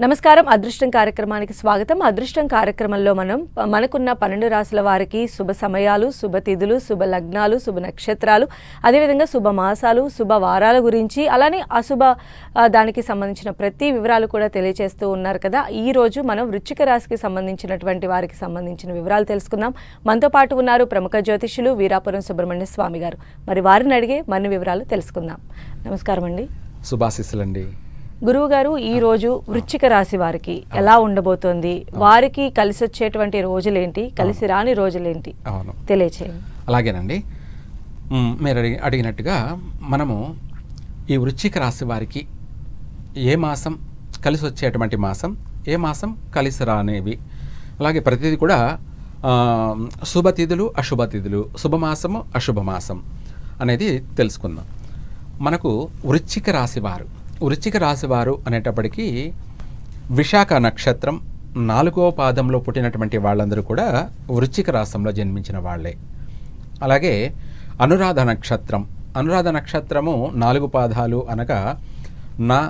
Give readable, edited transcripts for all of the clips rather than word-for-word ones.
నమస్కారం. అదృష్టం కార్యక్రమానికి స్వాగతం. అదృష్టం కార్యక్రమంలో మనకున్న 12 రాశుల వారికి శుభ సమయాలు, శుభ తిథులు, శుభ లగ్నాలు, శుభ నక్షత్రాలు, అదేవిధంగా శుభ మాసాలు, శుభ వారాల గురించి, అలానే అశుభ దానికి సంబంధించిన ప్రతి వివరాలు కూడా తెలియజేస్తూ ఉన్నారు కదా. ఈ రోజు మనం వృశ్చిక రాశికి సంబంధించినటువంటి వారికి సంబంధించిన వివరాలు తెలుసుకుందాం. మనతో పాటు ఉన్నారు ప్రముఖ జ్యోతిష్యులు వీరాపురం సుబ్రహ్మణ్య స్వామి గారు. మరి వారిని అడిగే మరిన్ని వివరాలు తెలుసుకుందాం. నమస్కారం అండి. శుభాశీస్సులండి. గురువు గారు, ఈ రోజు వృశ్చిక రాశి వారికి ఎలా ఉండబోతోంది? వారికి కలిసి వచ్చేటువంటి రోజులేంటి, కలిసి రాని రోజులేంటి తెలియచేయండి. అలాగేనండి, మీరు అడిగినట్టుగా మనము ఈ వృశ్చిక రాశి వారికి ఏ మాసం కలిసి వచ్చేటువంటి మాసం, ఏ మాసం కలిసి రానేవి, అలాగే ప్రతిదీ కూడా శుభతిథులు, అశుభతిథులు, శుభమాసము, అశుభమాసం అనేది తెలుసుకుందాం. మనకు వృశ్చిక రాశి వారు అనేటప్పటికీ విశాఖ నక్షత్రం 4వ పాదంలో పుట్టినటువంటి వాళ్ళందరూ కూడా వృశ్చిక రాశిలో జన్మించిన వాళ్ళే. అలాగే అనురాధ నక్షత్రము 4 పాదాలు అనగా నా,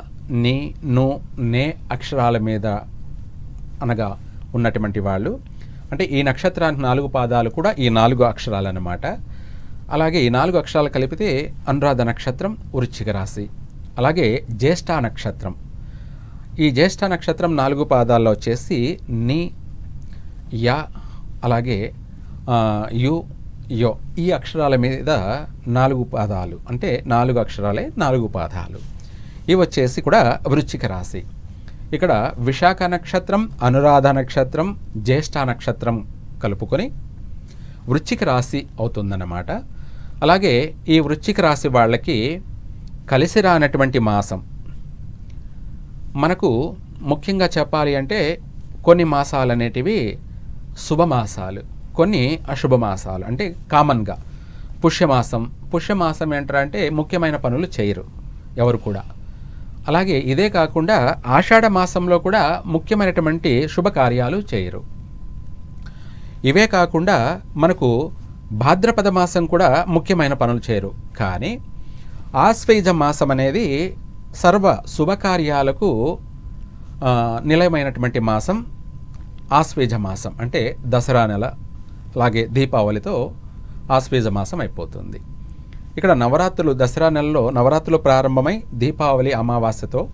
నీ, ను, నే అక్షరాల మీద అనగా ఉన్నటువంటి వాళ్ళు. అంటే ఈ నక్షత్రానికి 4 పాదాలు కూడా ఈ 4 అక్షరాలు అన్నమాట. అలాగే ఈ 4 అక్షరాలు కలిపితే అనురాధ నక్షత్రం వృశ్చిక రాశి. అలాగే జ్యేష్ఠ నక్షత్రం, ఈ జ్యేష్ఠ నక్షత్రం 4 పాదాల్లో వచ్చేసి ని, యా, అలాగే యు, యో, ఈ అక్షరాల మీద 4 పాదాలు, అంటే 4 అక్షరాలే 4 పాదాలు. ఇవి వచ్చేసి కూడా వృశ్చిక రాశి. ఇక్కడ విశాఖ నక్షత్రం, అనురాధ నక్షత్రం, జ్యేష్ఠ నక్షత్రం కలుపుకొని వృశ్చిక రాశి అవుతుందన్నమాట. అలాగే ఈ వృశ్చిక రాశి వాళ్ళకి కలిసి రానటువంటి మాసం మనకు ముఖ్యంగా చెప్పాలి అంటే కొన్ని మాసాలు అనేటివి శుభమాసాలు, కొన్ని అశుభమాసాలు. అంటే కామన్గా పుష్యమాసం ఏంటంటే ముఖ్యమైన పనులు చేయరు ఎవరు కూడా. అలాగే ఇదే కాకుండా ఆషాఢ మాసంలో కూడా ముఖ్యమైనటువంటి శుభకార్యాలు చేయరు. ఇవే కాకుండా మనకు భాద్రపద మాసం కూడా ముఖ్యమైన పనులు చేయరు. కానీ ఆశ్వేజ మాసం అనేది సర్వ శుభకార్యాలకు నిలయమైనటువంటి మాసం ఆశ్వేజ మాసం. అంటే దసరా నెల, అలాగే దీపావళితో ఆశ్వేజ మాసం అయిపోతుంది. ఇక్కడ నవరాత్రులు, దసరా నెలలో నవరాత్రులు ప్రారంభమై దీపావళి అమావాస్యతో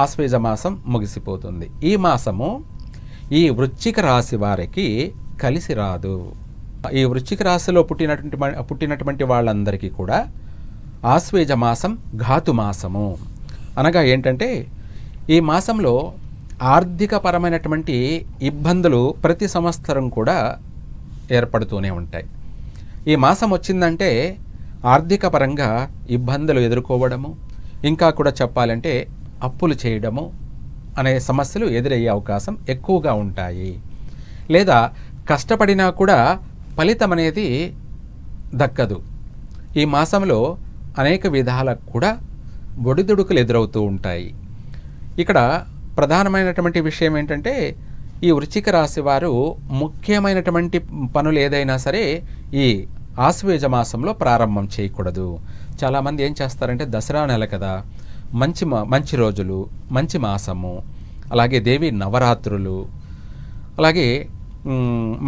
ఆశ్వేజ మాసం ముగిసిపోతుంది. ఈ మాసము ఈ వృశ్చిక రాశి వారికి కలిసి రాదు. ఈ వృశ్చిక రాశిలో పుట్టినటువంటి వాళ్ళందరికీ కూడా ఆశ్వేజ మాసం ఘాతు మాసము. అనగా ఏంటంటే ఈ మాసంలో ఆర్థికపరమైనటువంటి ఇబ్బందులు ప్రతి సంవత్సరం కూడా ఏర్పడుతూనే ఉంటాయి. ఈ మాసం వచ్చిందంటే ఆర్థిక పరంగా ఇబ్బందులు ఎదుర్కోవడము, ఇంకా కూడా చెప్పాలంటే అప్పులు చేయడము అనే సమస్యలు ఎదురయ్యే అవకాశం ఎక్కువగా ఉంటాయి. లేదా కష్టపడినా కూడా ఫలితం అనేది దక్కదు. ఈ మాసంలో అనేక విధాలకు కూడా ఒడిదుడుకులు ఎదురవుతూ ఉంటాయి. ఇక్కడ ప్రధానమైనటువంటి విషయం ఏంటంటే ఈ వృశ్చిక రాశి వారు ముఖ్యమైనటువంటి పనులు ఏదైనా సరే ఈ ఆశ్వేజ మాసంలో ప్రారంభం చేయకూడదు. చాలామంది ఏం చేస్తారంటే దసరా నెల కదా, మంచి రోజులు, మంచి మాసము, అలాగే దేవి నవరాత్రులు, అలాగే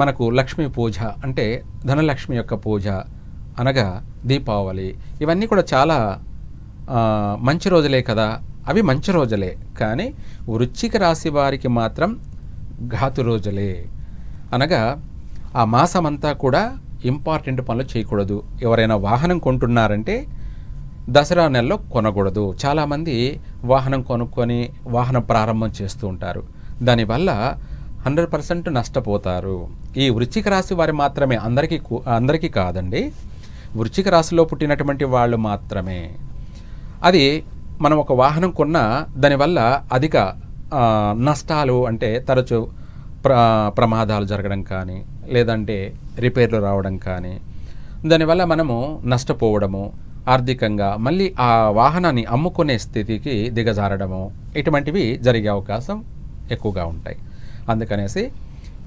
మనకు లక్ష్మీ పూజ అంటే ధనలక్ష్మి యొక్క పూజ అనగా దీపావళి, ఇవన్నీ కూడా చాలా మంచి రోజులే కదా, అవి మంచి రోజులే. కానీ వృశ్చిక రాశి వారికి మాత్రం ఘాతు రోజులే. అనగా ఆ మాసమంతా కూడా ఇంపార్టెంట్ పనులు చేయకూడదు. ఎవరైనా వాహనం కొంటున్నారంటే దసరా నెలలో కొనకూడదు. చాలామంది వాహనం కొనుక్కొని వాహనం ప్రారంభం చేస్తూ ఉంటారు. దానివల్ల 100% నష్టపోతారు. ఈ వృశ్చిక రాశి వారి మాత్రమే, అందరికీ కాదండి, వృశ్చిక రాశిలో పుట్టినటువంటి వాళ్ళు మాత్రమే. అది మనం ఒక వాహనం కొన్నా దానివల్ల అధిక నష్టాలు, అంటే తరచు ప్రమాదాలు జరగడం కానీ, లేదంటే రిపేర్లు రావడం కానీ, దానివల్ల మనము నష్టపోవడము, ఆర్థికంగా మళ్ళీ ఆ వాహనాన్ని అమ్ముకునే స్థితికి దిగజారడము, ఇటువంటివి జరిగే అవకాశం ఎక్కువగా ఉంటాయి. అందుకనేసి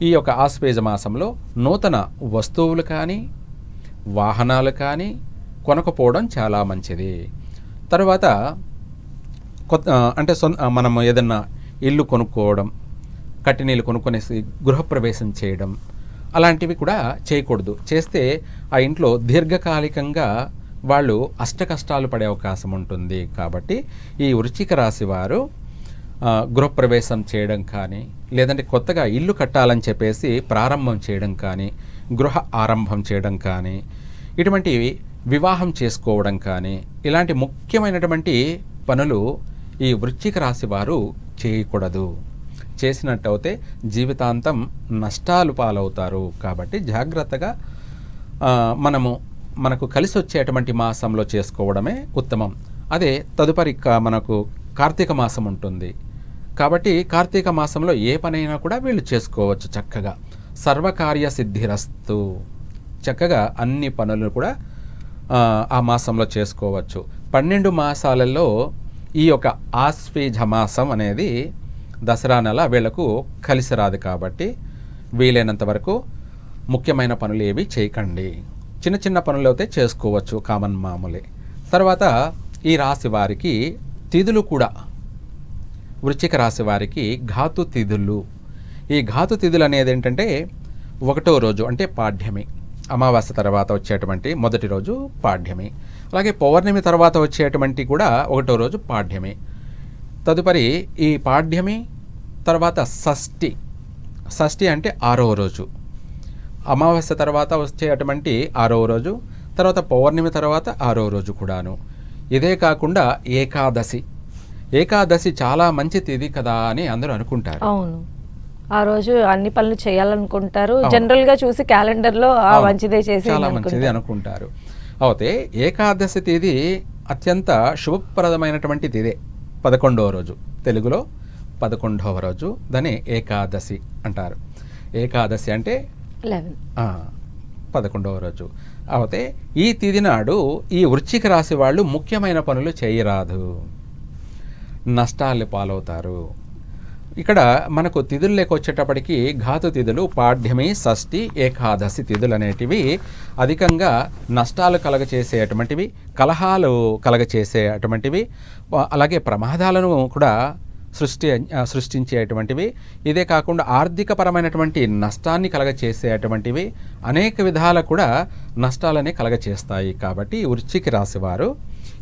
ఈ యొక్క ఆశ్వేజ మాసంలో నూతన వస్తువులు కానీ వాహనాలు కానీ కొనకపోవడం చాలా మంచిది. తర్వాత అంటే మనం ఏదన్నా ఇల్లు కొనుక్కోవడం, కట్టినీళ్ళు కొనుక్కొనేసి గృహప్రవేశం చేయడం అలాంటివి కూడా చేయకూడదు. చేస్తే ఆ ఇంట్లో దీర్ఘకాలికంగా వాళ్ళు అష్టకష్టాలు పడే అవకాశం ఉంటుంది. కాబట్టి ఈ వృశ్చిక రాశి వారు గృహప్రవేశం చేయడం కానీ, లేదంటే కొత్తగా ఇల్లు కట్టాలని చెప్పేసి ప్రారంభం చేయడం కానీ, గృహ ఆరంభం చేయడం కానీ, ఇటువంటివి వివాహం చేసుకోవడం కానీ, ఇలాంటి ముఖ్యమైనటువంటి పనులు ఈ వృశ్చిక రాశి వారు చేయకూడదు. చేసినట్టయితే జీవితాంతం నష్టాలు పాలవుతారు. కాబట్టి జాగ్రత్తగా మనకు కలిసి వచ్చేటువంటి మాసంలో చేసుకోవడమే ఉత్తమం. అదే తదుపరి మనకు కార్తీక మాసం ఉంటుంది. కాబట్టి కార్తీక మాసంలో ఏ పనైనా కూడా వీళ్ళు చేసుకోవచ్చు చక్కగా. సర్వకార్య సిద్ధిరస్తు, చక్కగా అన్ని పనులు కూడా ఆ మాసంలో చేసుకోవచ్చు. 12 మాసాలలో ఈ యొక్క ఆశ్వేజ మాసం అనేది దసరా నెల వీళ్లకు కలిసి రాదు. కాబట్టి వీలైనంత వరకు ముఖ్యమైన పనులు ఏవి చేయకండి. చిన్న చిన్న పనులు అయితే చేసుకోవచ్చు, కామన్ మామూలే. తర్వాత ఈ రాశి వారికి తిథులు కూడా, వృశ్చిక రాశి వారికి ఘాతు తిథులు. ఈ ఘాతు తిథులు అనేది ఏంటంటే 1వ రోజు అంటే పాడ్యమి, అమావాస్య తర్వాత వచ్చేటువంటి మొదటి రోజు పాడ్యమి. అలాగే పౌర్ణమి తర్వాత వచ్చేటువంటి కూడా 1వ రోజు పాడ్యమి. తదుపరి ఈ పాడ్యమి తర్వాత షష్ఠి. షష్ఠి అంటే 6వ రోజు. అమావాస్య తర్వాత వచ్చేటువంటి 6వ రోజు, తర్వాత పౌర్ణమి తర్వాత 6వ రోజు కూడాను. ఇదే కాకుండా ఏకాదశి. ఏకాదశి చాలా మంచి తిథి కదా అని అందరూ అనుకుంటారు. అవును, ఆ రోజు అన్ని పనులు చేయాలనుకుంటారు. జనరల్ గా చూసి క్యాలెండర్ లో మంచిదే చేసి చాలా మంచిది అనుకుంటారు. అయితే ఏకాదశి తిథి అత్యంత శుభప్రదమైనటువంటి తిథే. 11వ రోజు, తెలుగులో 11వ రోజు, దాన్ని ఏకాదశి అంటారు. ఏకాదశి అంటే 11వ రోజు. అయితే ఈ తిథి నాడు ఈ వృశ్చిక రాశి వాళ్ళు ముఖ్యమైన పనులు చేయరాదు, నష్టాలు పాలవుతారు. ఇక్కడ మనకు తిథులు లేక వచ్చేటప్పటికి ఘాతు తిథులు పాడ్యమి, షష్ఠి, ఏకాదశి తిథులు అనేటివి అధికంగా నష్టాలు కలగచేసేటువంటివి, కలహాలు కలగచేసేటువంటివి, అలాగే ప్రమాదాలను కూడా సృష్టించేటువంటివి. ఇదే కాకుండా ఆర్థికపరమైనటువంటి నష్టాన్ని కలగచేసేటువంటివి, అనేక విధాల కూడా నష్టాలని కలగచేస్తాయి. కాబట్టి వృశ్చిక రాశి వారు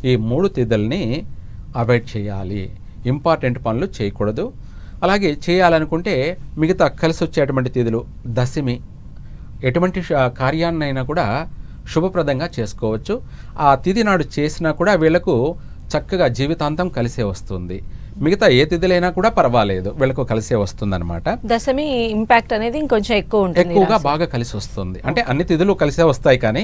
ఈ 3 తిథుల్ని అవాయిడ్ చేయాలి. ఇంపార్టెంట్ పనులు చేయకూడదు. అలాగే చేయాలనుకుంటే మిగతా కలిసి వచ్చేటువంటి తిథులు, దశమి, ఎటువంటి కార్యాన్నైనా కూడా శుభప్రదంగా చేసుకోవచ్చు. ఆ తిథి నాడు చేసినా కూడా వీళ్లకు చక్కగా జీవితాంతం కలిసే వస్తుంది. మిగతా ఏ తిథులైనా కూడా పర్వాలేదు, వీళ్ళకు కలిసే వస్తుందన్నమాట. దశమి ఇంపాక్ట్ అనేది ఇంకొంచెం ఎక్కువగా బాగా కలిసి వస్తుంది. అంటే అన్ని తిథులు కలిసే వస్తాయి, కానీ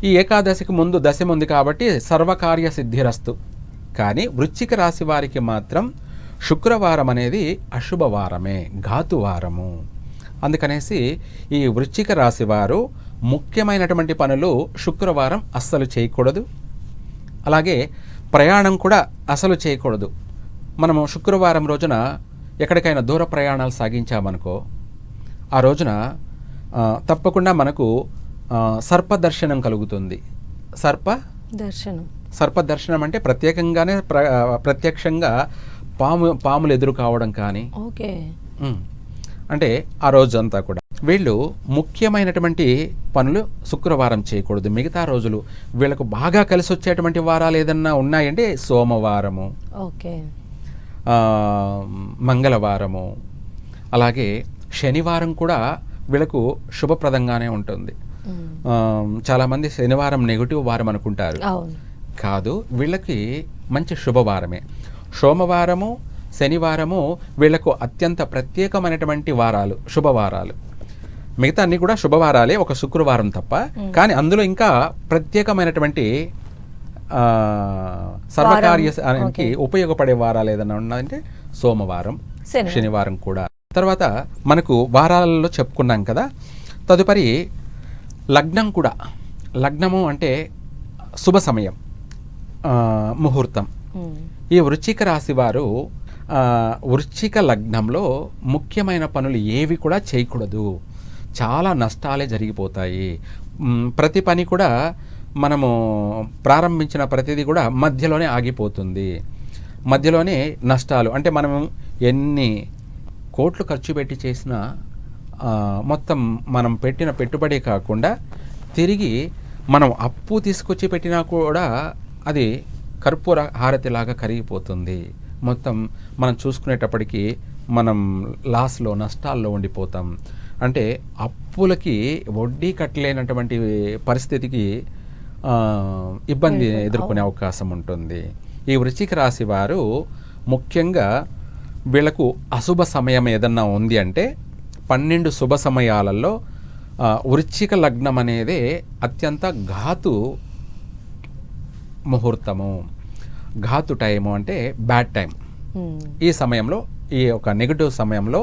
ఈ ఏకాదశికి ముందు దశమి ఉంది కాబట్టి సర్వకార్య సిద్ధిరస్తు. కానీ వృశ్చిక రాశి వారికి మాత్రం శుక్రవారం అనేది అశుభవారమే, ఘాతువారము. అందుకనేసి ఈ వృశ్చిక రాశి వారు ముఖ్యమైనటువంటి పనులు శుక్రవారం అస్సలు చేయకూడదు. అలాగే ప్రయాణం కూడా అసలు చేయకూడదు. మనము శుక్రవారం రోజున ఎక్కడికైనా దూర ప్రయాణాలు సాగించామనుకో, ఆ రోజున తప్పకుండా మనకు సర్పదర్శనం కలుగుతుంది. సర్పదర్శనం అంటే ప్రత్యేకంగానే ప్రత్యక్షంగా పాములు ఎదురు కావడం కానీ, అంటే ఆ రోజంతా కూడా వీళ్ళు ముఖ్యమైనటువంటి పనులు శుక్రవారం చేయకూడదు. మిగతా రోజులు వీళ్ళకు బాగా కలిసి వచ్చేటువంటి వారాలు ఏదన్నా ఉన్నాయంటే సోమవారము, మంగళవారము, అలాగే శనివారం కూడా వీళ్ళకు శుభప్రదంగానే ఉంటుంది. చాలామంది శనివారం నెగిటివ్ వారం అనుకుంటారు, కాదు, వీళ్ళకి మంచి శుభవారమే. సోమవారము, శనివారము వీళ్లకు అత్యంత ప్రత్యేకమైనటువంటి వారాలు, శుభవారాలు. మిగతా అన్ని కూడా శుభవారాలే, ఒక శుక్రవారం తప్ప. కానీ అందులో ఇంకా ప్రత్యేకమైనటువంటి సర్వకార్యానికి ఉపయోగపడే వారాలు ఏదైనా ఉన్నాయంటే సోమవారం, శనివారం కూడా. తర్వాత మనకు వారాలలో చెప్పుకున్నాం కదా. తదుపరి లగ్నం కూడా. లగ్నము అంటే శుభ సమయం, ముహూర్తం. ఈ వృశ్చిక రాశి వారు వృశ్చిక లగ్నంలో ముఖ్యమైన పనులు ఏవి కూడా చేయకూడదు. చాలా నష్టాలే జరిగిపోతాయి. ప్రతి పని కూడా మనము ప్రారంభించిన ప్రతిదీ కూడా మధ్యలోనే ఆగిపోతుంది. మధ్యలోనే నష్టాలు, అంటే మనం ఎన్ని కోట్లు ఖర్చు పెట్టి చేసినా మొత్తం మనం పెట్టిన పెట్టుబడి కాకుండా తిరిగి మనం అప్పు తీసుకొచ్చి పెట్టినా కూడా అది కర్పూర హారతిలాగా కరిగిపోతుంది. మొత్తం మనం చూసుకునేటప్పటికీ మనం లాస్లో, నష్టాల్లో ఉండిపోతాం. అంటే అప్పులకి వడ్డీ కట్టలేనటువంటి పరిస్థితికి ఇబ్బంది ఎదుర్కొనే అవకాశం ఉంటుంది. ఈ వృశ్చిక రాశి వారు ముఖ్యంగా వీళ్ళకు అశుభ సమయం ఏదన్నా ఉంది అంటే 12 శుభ సమయాలలో వృశ్చిక లగ్నం అనేది అత్యంత ఘాతు ముహూర్తము, ఘాతు టైము, అంటే బ్యాడ్ టైం. ఈ సమయంలో, ఈ ఒక నెగటివ్ సమయంలో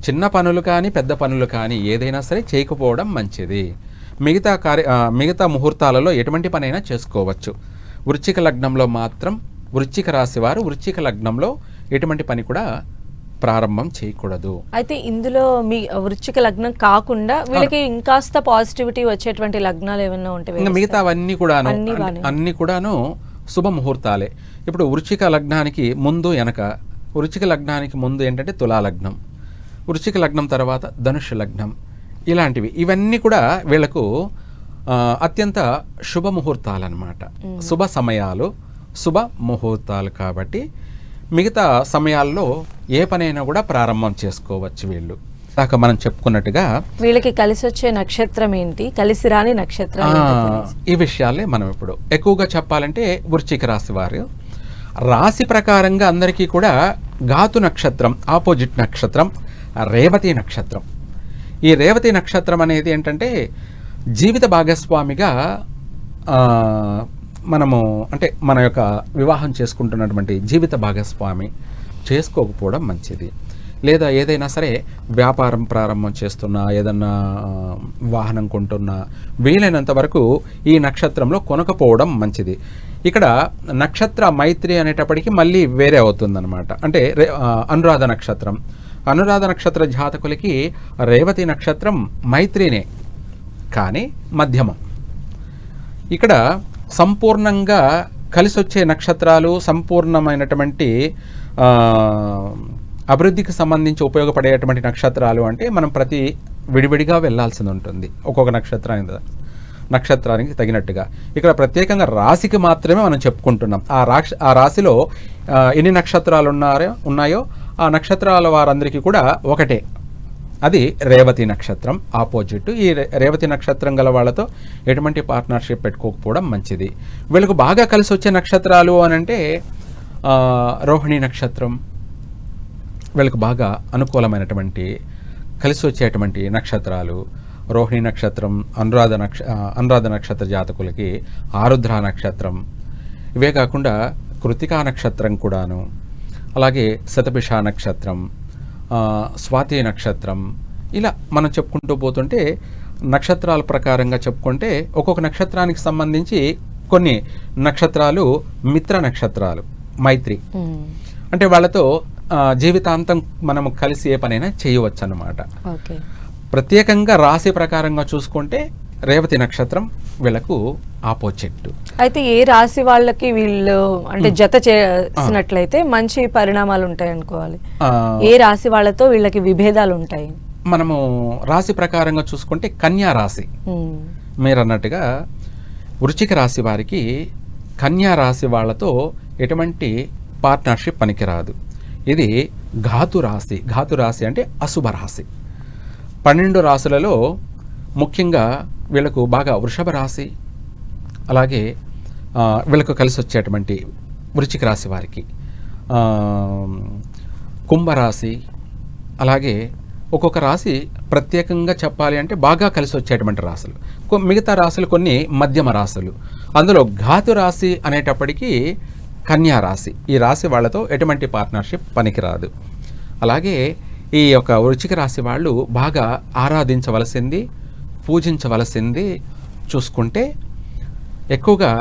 చిన్న పనులు కానీ పెద్ద పనులు కానీ ఏదైనా సరే చేయకపోవడం మంచిది. మిగతా ముహూర్తాలలో ఎటువంటి పనైనా చేసుకోవచ్చు. వృశ్చిక లగ్నంలో మాత్రం వృశ్చిక రాశి వారు వృశ్చిక లగ్నంలో ఎటువంటి పని కూడా ప్రారంభం చేయకూడదు. అయితే ఇందులో మీ వృశ్చిక లగ్నం కాకుండా వీళ్ళకి ఇంకాస్త పాజిటివిటీ వచ్చేటువంటి లగ్నాలు ఏమైనా ఉంటాయి? ఇంకా మిగతావన్నీ కూడాను అన్ని కూడాను శుభ ముహూర్తాలే. ఇప్పుడు వృశ్చిక లగ్నానికి ముందు వెనక, వృశ్చిక లగ్నానికి ముందు ఏంటంటే తులా లగ్నం, వృశ్చిక లగ్నం తర్వాత ధనుష్ లగ్నం, ఇలాంటివి ఇవన్నీ కూడా వీళ్ళకు అత్యంత శుభ ముహూర్తాలు అన్నమాట. శుభ సమయాలు, శుభ ముహూర్తాలు. కాబట్టి మిగతా సమయాల్లో ఏ పనైనా కూడా ప్రారంభం చేసుకోవచ్చు వీళ్ళు. దాకా మనం చెప్పుకున్నట్టుగా వీళ్ళకి కలిసి వచ్చే నక్షత్రం ఏంటి, కలిసి రాని నక్షత్రం, ఈ విషయాలే మనం ఇప్పుడు ఎక్కువగా చెప్పాలంటే వృశ్చిక రాశి వారు రాశి ప్రకారంగా అందరికీ కూడా ఘాతు నక్షత్రం, ఆపోజిట్ నక్షత్రం రేవతి నక్షత్రం. ఈ రేవతి నక్షత్రం అనేది ఏంటంటే జీవిత భాగస్వామిగా మనము, అంటే మన యొక్క వివాహం చేసుకుంటున్నటువంటి జీవిత భాగస్వామి చేసుకోకపోవడం మంచిది. లేదా ఏదైనా సరే వ్యాపారం ప్రారంభం చేస్తున్నా, ఏదన్నా వాహనం కొంటున్నా వీలైనంత వరకు ఈ నక్షత్రంలో కొనకపోవడం మంచిది. ఇక్కడ నక్షత్ర మైత్రి అనేటప్పటికీ మళ్ళీ వేరే అవుతుందన్నమాట. అంటే అనురాధ నక్షత్రం, అనురాధ నక్షత్ర జాతకులకి రేవతి నక్షత్రం మైత్రినే, కానీ మధ్యమం. ఇక్కడ సంపూర్ణంగా కలిసి వచ్చే నక్షత్రాలు, సంపూర్ణమైనటువంటి అభివృద్ధికి సంబంధించి ఉపయోగపడేటువంటి నక్షత్రాలు అంటే మనం ప్రతి విడివిడిగా వెళ్ళాల్సి ఉంటుంది, ఒక్కొక్క నక్షత్రానికి తగినట్టుగా. ఇక్కడ ప్రత్యేకంగా రాశికి మాత్రమే మనం చెప్పుకుంటున్నాం. ఆ రాశిలో ఎన్ని నక్షత్రాలు ఉన్నాయో ఆ నక్షత్రాల వారందరికీ కూడా ఒకటే, అది రేవతి నక్షత్రం ఆపోజిట్. ఈ రేవతి నక్షత్రం గల వాళ్ళతో ఎటువంటి పార్ట్నర్షిప్ పెట్టుకోకపోవడం మంచిది. వీళ్ళకు బాగా కలిసి వచ్చే నక్షత్రాలు అని అంటే రోహిణి నక్షత్రం వీళ్ళకు బాగా అనుకూలమైనటువంటి కలిసి వచ్చేటువంటి నక్షత్రాలు. రోహిణి నక్షత్రం, అనురాధ నక్షత్ర జాతకులకి ఆరుద్ర నక్షత్రం. ఇవే కాకుండా కృతికా నక్షత్రం కూడాను, అలాగే శతభిష నక్షత్రం, స్వాతి నక్షత్రం. ఇలా మనం చెప్పుకుంటూ పోతుంటే నక్షత్రాల ప్రకారంగా చెప్పుకుంటే ఒక్కొక్క నక్షత్రానికి సంబంధించి కొన్ని నక్షత్రాలు మిత్ర నక్షత్రాలు, మైత్రి. అంటే వాళ్ళతో జీవితాంతం మనము కలిసి ఏ పనైనా చేయవచ్చు అన్నమాట. ప్రత్యేకంగా రాశి ప్రకారంగా చూసుకుంటే రేవతి నక్షత్రం వీళ్ళకు ఆపోజిట్. అయితే ఏ రాశి వాళ్ళకి వీళ్ళు అంటే జత చేసినట్లయితే మంచి పరిణామాలు ఉంటాయి అనుకోవాలి, ఏ రాశి వాళ్ళతో వీళ్ళకి విభేదాలు ఉంటాయి? మనము రాశి ప్రకారంగా చూసుకుంటే కన్యా రాశి, మీరు అన్నట్టుగా వృశ్చిక రాశి వారికి కన్యా రాశి వాళ్ళతో ఎటువంటి పార్ట్నర్షిప్ పనికిరాదు. ఇది ఘాతు రాశి. ఘాతు రాశి అంటే అశుభ రాశి. 12 రాశులలో ముఖ్యంగా వీళ్ళకు బాగా వృషభ రాశి, అలాగే వీళ్ళకు కలిసి వచ్చేటువంటి వృశ్చిక రాశి వారికి కుంభరాశి, అలాగే ఒక్కొక్క రాశి ప్రత్యేకంగా చెప్పాలి అంటే బాగా కలిసి వచ్చేటువంటి రాశులు. మిగతా రాశులు కొన్ని మధ్యమ రాశులు. అందులో ఘాతు రాశి అనేటప్పటికీ కన్యా రాశి. ఈ రాశి వాళ్ళతో ఎటువంటి పార్ట్నర్షిప్ పనికిరాదు. అలాగే ఈ యొక్క వృశ్చిక రాశి వాళ్ళు బాగా ఆరాధించవలసింది, పూజించవలసింది చూసుకుంటే ఎక్కువగా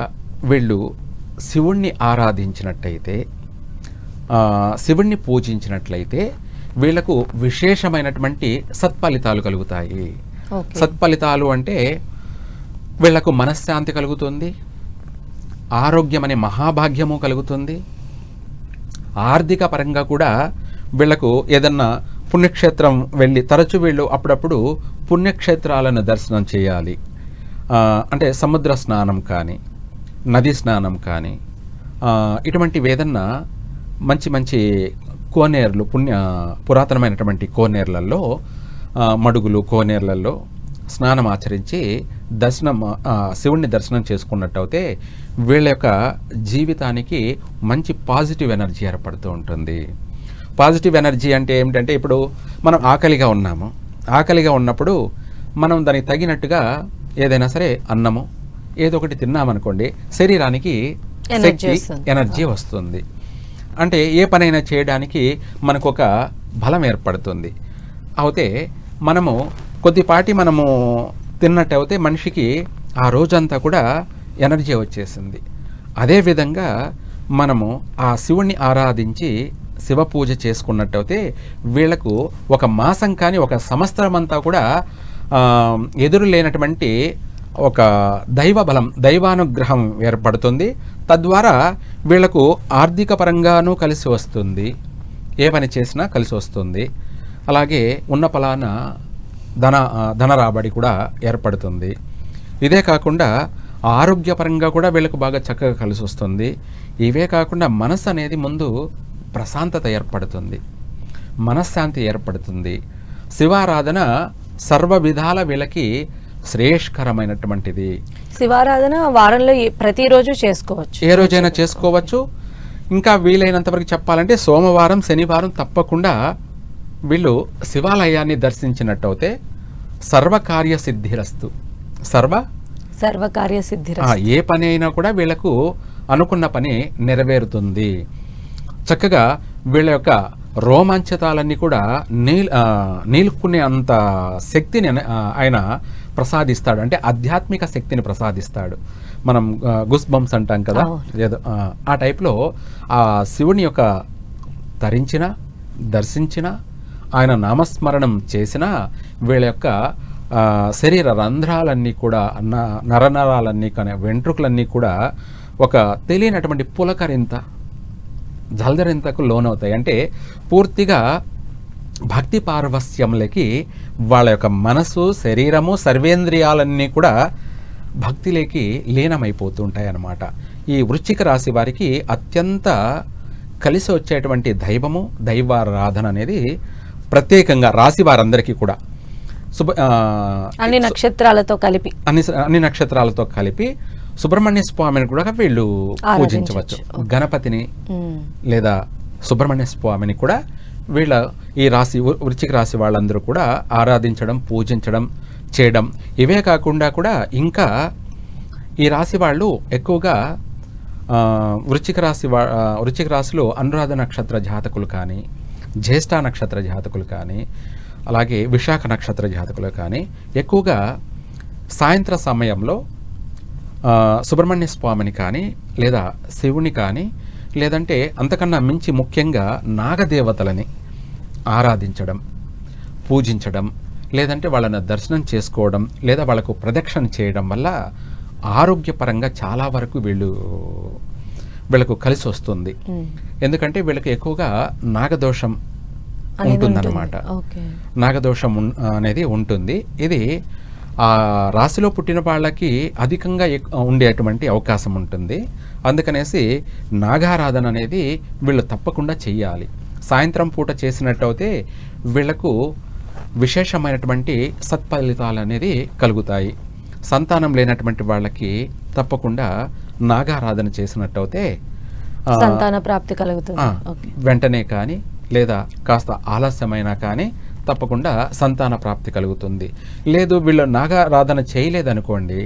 వీళ్ళు శివుణ్ణి ఆరాధించినట్టయితే, శివుణ్ణి పూజించినట్లయితే వీళ్లకు విశేషమైనటువంటి సత్ఫలితాలు కలుగుతాయి. సత్ఫలితాలు అంటే వీళ్లకు మనశ్శాంతి కలుగుతుంది, ఆరోగ్యం అనే మహాభాగ్యము కలుగుతుంది, ఆర్థిక పరంగా కూడా వీళ్లకు ఏదన్నా పుణ్యక్షేత్రం వెళ్ళి తరచూ వీళ్ళు అప్పుడప్పుడు పుణ్యక్షేత్రాలను దర్శనం చేయాలి. అంటే సముద్ర స్నానం కానీ నదీ స్నానం కానీ ఇటువంటివి ఏదన్నా మంచి మంచి కోనేర్లు పురాతనమైనటువంటి కోనేర్లలో మడుగులు కోనేర్లలో స్నానం ఆచరించి శివుణ్ణి దర్శనం చేసుకున్నట్టయితే వీళ్ళ యొక్క జీవితానికి మంచి పాజిటివ్ ఎనర్జీ ఏర్పడుతూ ఉంటుంది. పాజిటివ్ ఎనర్జీ అంటే ఏమిటంటే ఇప్పుడు మనం ఆకలిగా ఉన్నాము, ఆకలిగా ఉన్నప్పుడు మనం దానికి తగినట్టుగా ఏదైనా సరే అన్నము ఏదో ఒకటి తిన్నామనుకోండి, శరీరానికి శక్తి ఎనర్జీ వస్తుంది. అంటే ఏ పనైనా చేయడానికి మనకు ఒక బలం ఏర్పడుతుంది. అయితే మనము కొద్దిపాటి మనము తిన్నట్టయితే మనిషికి ఆ రోజంతా కూడా ఎనర్జీ వచ్చేసింది. అదేవిధంగా మనము ఆ శివుణ్ణి ఆరాధించి శివ పూజ చేసుకున్నట్టయితే వీళ్లకు ఒక మాసం కానీ ఒక సంవత్సరం అంతా కూడా ఎదురు లేనటువంటి ఒక దైవ బలం, దైవానుగ్రహం ఏర్పడుతుంది. తద్వారా వీళ్లకు ఆర్థిక పరంగానూ కలిసి వస్తుంది, ఏ పని చేసినా కలిసి వస్తుంది. అలాగే ఉన్న పలాన ధన రాబడి కూడా ఏర్పడుతుంది. ఇదే కాకుండా ఆరోగ్యపరంగా కూడా వీళ్ళకు బాగా చక్కగా కలిసి వస్తుంది. ఇవే కాకుండా మనసు అనేది ముందు ప్రశాంతత ఏర్పడుతుంది, మనశ్శాంతి ఏర్పడుతుంది. శివారాధన సర్వ విధాల వీళ్ళకి శ్రేయస్కరమైనటువంటిది. శివారాధన వారంలో ప్రతిరోజు చేసుకోవచ్చు, ఏ రోజైనా చేసుకోవచ్చు. ఇంకా వీలైనంత వరకు చెప్పాలంటే సోమవారం శనివారం తప్పకుండా వీళ్ళు శివాలయాన్ని దర్శించినట్టయితే సర్వకార్య సిద్ధిరస్తు. సర్వకార్య సిద్ధిరస్తు. ఏ పని అయినా కూడా వీళ్లకు అనుకున్న పని నెరవేరుతుంది. చక్కగా వీళ్ళ యొక్క రోమాంచితాలన్నీ కూడా నీలుకునే అంత శక్తిని ఆయన ప్రసాదిస్తాడు. అంటే ఆధ్యాత్మిక శక్తిని ప్రసాదిస్తాడు. మనం గుస్ బంప్స్ అంటాం కదా, ఏదో ఆ టైప్లో ఆ శివుని యొక్క తరించిన దర్శించిన ఆయన నామస్మరణం చేసిన వీళ్ళ యొక్క శరీర రంధ్రాలన్నీ కూడా నరనరాలన్నీ కానీ వెంట్రుకలన్నీ కూడా ఒక తెలియనటువంటి పులకరింత జల్దరింతకు లోనవుతాయి. అంటే పూర్తిగా భక్తి పార్వస్యంలకి వాళ్ళ యొక్క మనసు శరీరము సర్వేంద్రియాలన్నీ కూడా భక్తిలోకి లీనమైపోతుంటాయి అన్నమాట. ఈ వృశ్చిక రాశి వారికి అత్యంత కలిసి వచ్చేటువంటి దైవము దైవారాధన అనేది ప్రత్యేకంగా రాశి వారందరికీ కూడా అన్ని నక్షత్రాలతో కలిపి సుబ్రహ్మణ్య స్వామిని కూడా వీళ్ళు పూజించవచ్చు. గణపతిని లేదా సుబ్రహ్మణ్య స్వామిని కూడా వీళ్ళ ఈ రాశి వృశ్చిక రాశి వాళ్ళందరూ కూడా ఆరాధించడం పూజించడం చేయడం. ఇవే కాకుండా కూడా ఇంకా ఈ రాశి వాళ్ళు ఎక్కువగా వృశ్చిక రాశిలో అనురాధ నక్షత్ర జాతకులు కానీ జ్యేష్ఠ నక్షత్ర జాతకులు కానీ అలాగే విశాఖ నక్షత్ర జాతకులు కానీ ఎక్కువగా సాయంత్ర సమయంలో సుబ్రహ్మణ్య స్వామిని కానీ లేదా శివుని కానీ లేదంటే అంతకన్నా మించి ముఖ్యంగా నాగదేవతలని ఆరాధించడం పూజించడం లేదంటే వాళ్ళని దర్శనం చేసుకోవడం లేదా వాళ్ళకు ప్రదక్షిణ చేయడం వల్ల ఆరోగ్యపరంగా చాలా వరకు వీళ్ళకు కలిసి వస్తుంది. ఎందుకంటే వీళ్ళకి ఎక్కువగా నాగదోషం ఉంటుందన్నమాట. నాగదోషం అనేది ఉంటుంది. ఇది ఆ రాశిలో పుట్టిన వాళ్ళకి అధికంగా ఉండేటువంటి అవకాశం ఉంటుంది. అందుకనేసి నాగారాధన అనేది వీళ్ళు తప్పకుండా చెయ్యాలి. సాయంత్రం పూట చేసినట్టయితే వీళ్లకు విశేషమైనటువంటి సత్ఫలితాలు అనేది కలుగుతాయి. సంతానం లేనటువంటి వాళ్ళకి తప్పకుండా నాగారాధన చేసినట్టయితే సంతాన ప్రాప్తి కలుగుతుంది. వెంటనే కానీ లేదా కాస్త ఆలస్యమైనా కానీ తప్పకుండా సంతాన ప్రాప్తి కలుగుతుంది. లేదు వీళ్ళు నాగారాధన చేయలేదనుకోండి,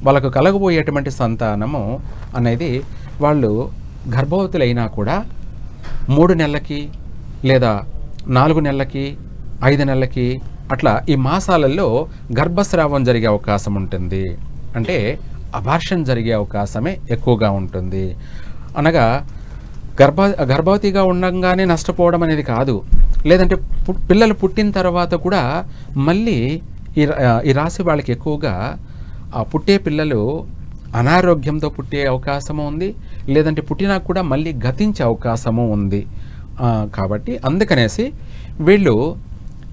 వాళ్ళకు కలగబోయేటువంటి సంతానము అనేది వాళ్ళు గర్భవతులైనా కూడా 3 నెలలకి లేదా 4 నెలలకి 5 నెలలకి అట్లా ఈ మాసాలలో గర్భస్రావం జరిగే అవకాశం ఉంటుంది. అంటే అబార్షన్ జరిగే అవకాశమే ఎక్కువగా ఉంటుంది. అనగా గర్భవతిగా ఉండగానే నష్టపోవడం అనేది కాదు, లేదంటే పిల్లలు పుట్టిన తర్వాత కూడా మళ్ళీ ఈ రాశి వాళ్ళకి ఎక్కువగా ఆ పుట్టే పిల్లలు అనారోగ్యంతో పుట్టే అవకాశము ఉంది, లేదంటే పుట్టినా కూడా మళ్ళీ గతించే అవకాశము ఉంది. కాబట్టి అందుకనేసి వీళ్ళు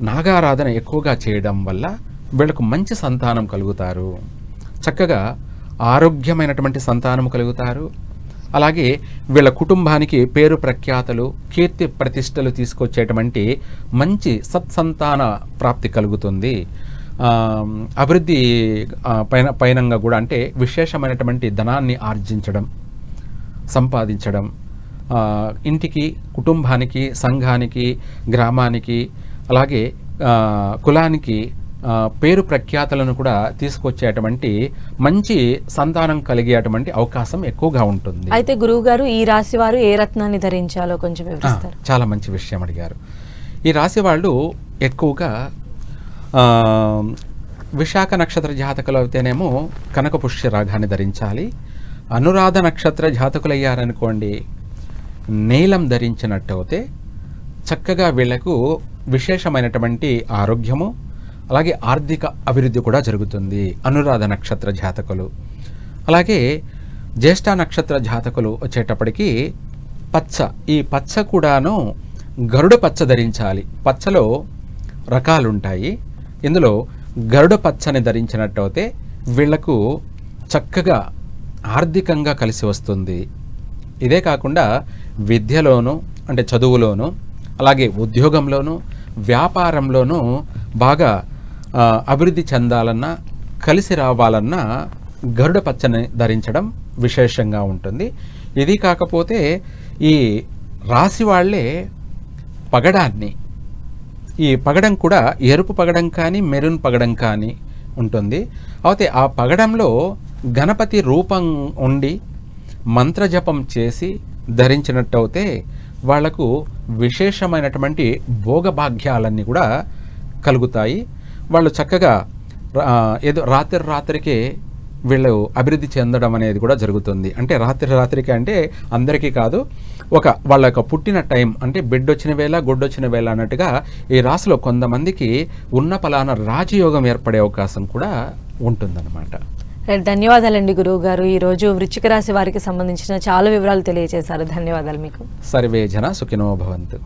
నాగారాధన ఎక్కువగా చేయడం వల్ల వీళ్ళకు మంచి సంతానం కలుగుతారు, చక్కగా ఆరోగ్యమైనటువంటి సంతానం కలుగుతారు. అలాగే వీళ్ళ కుటుంబానికి పేరు ప్రఖ్యాతలు, కీర్తి ప్రతిష్టలు తీసుకొచ్చేటువంటి మంచి సత్సంతాన ప్రాప్తి కలుగుతుంది. అభివృద్ధి పైనంగా కూడా అంటే విశేషమైనటువంటి ధనాన్ని ఆర్జించడం, సంపాదించడం, ఇంటికి, కుటుంబానికి, సంఘానికి, గ్రామానికి, అలాగే కులానికి పేరు ప్రఖ్యాతలను కూడా తీసుకొచ్చేటువంటి మంచి సంతానం కలిగేటువంటి అవకాశం ఎక్కువగా ఉంటుంది. అయితే గురువు గారు, ఈ రాశి వారు ఏ రత్నాన్ని ధరించాలో కొంచెం వివరిస్తారు? చాలా మంచి విషయం అడిగారు. ఈ రాశి వాళ్ళు ఎక్కువగా విశాఖ నక్షత్ర జాతకులు అయితేనేమో కనక పుష్య రాగాన్ని ధరించాలి. అనురాధ నక్షత్ర జాతకులు అయ్యారనుకోండి, నీలం ధరించినట్టు అయితే చక్కగా వీళ్లకు విశేషమైనటువంటి ఆరోగ్యము, అలాగే ఆర్థిక అభివృద్ధి కూడా జరుగుతుంది అనురాధ నక్షత్ర జాతకులు. అలాగే జ్యేష్ఠ నక్షత్ర జాతకులు వచ్చేటప్పటికి పచ్చ, ఈ పచ్చ కూడాను గరుడ పచ్చ ధరించాలి. పచ్చలో రకాలుంటాయి, ఇందులో గరుడ పచ్చని ధరించినట్టయితే వీళ్లకు చక్కగా ఆర్థికంగా కలిసి వస్తుంది. ఇదే కాకుండా విద్యలోను అంటే చదువులోను, అలాగే ఉద్యోగంలోను, వ్యాపారంలోనూ బాగా అభివృద్ధి చెందాలన్నా, కలిసి రావాలన్నా గరుడ పచ్చని ధరించడం విశేషంగా ఉంటుంది. ఇది కాకపోతే ఈ రాశి వాళ్ళే పగడాన్ని, ఈ పగడం కూడా ఎరుపు పగడం కానీ మెరూన్ పగడం కానీ ఉంటుంది. అయితే ఆ పగడంలో గణపతి రూపం ఉండి మంత్రజపం చేసి ధరించినట్టయితే వాళ్లకు విశేషమైనటువంటి భోగభాగ్యాలన్నీ కూడా కలుగుతాయి. వాళ్ళు చక్కగా ఏదో రాత్రికే వీళ్ళు అభివృద్ధి చెందడం అనేది కూడా జరుగుతుంది. అంటే రాత్రికి అంటే అందరికీ కాదు, వాళ్ళ యొక్క పుట్టిన టైం అంటే బిడ్డొచ్చిన వేళ గుడ్డొచ్చిన వేళ అన్నట్టుగా ఈ రాశిలో కొంతమందికి ఉన్న పలానా రాజయోగం ఏర్పడే అవకాశం కూడా ఉంటుందన్నమాట. ధన్యవాదాలండి గురువు గారు. ఈరోజు వృశ్చిక రాశి వారికి సంబంధించిన చాలా వివరాలు తెలియజేశారు. ధన్యవాదాలు మీకు. సర్వే జన సుఖినో భవంతు.